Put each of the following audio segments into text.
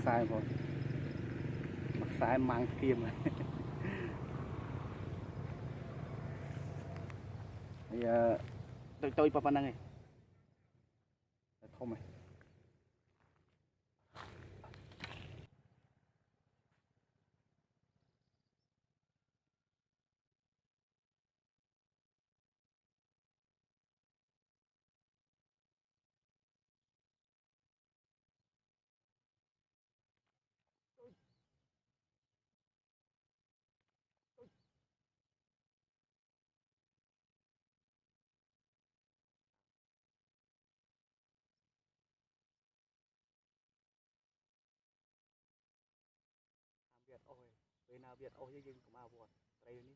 sai rồi mặc sai mang kim này bây giờ tôi pa năng này không này Việt ôi về nào Việt ôi nhưng cũng mà buồn đây đi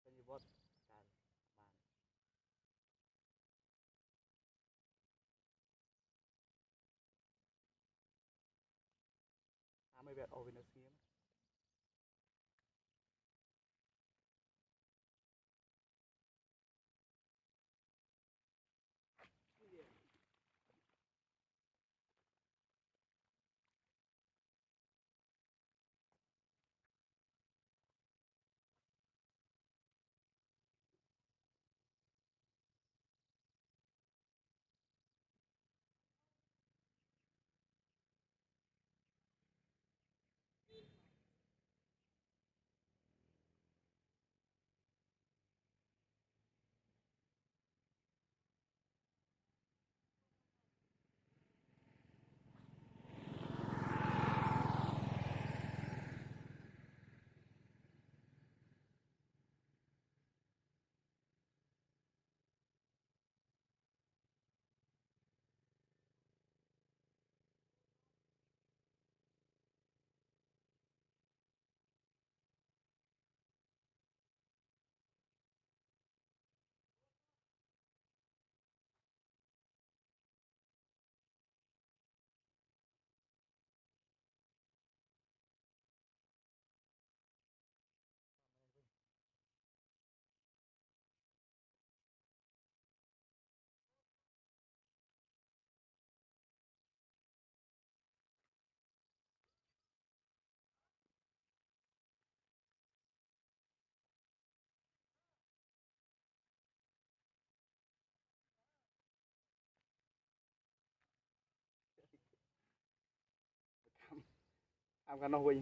tên như bot càn bàn mấy Việt ôi nó xiêm am cái nó huy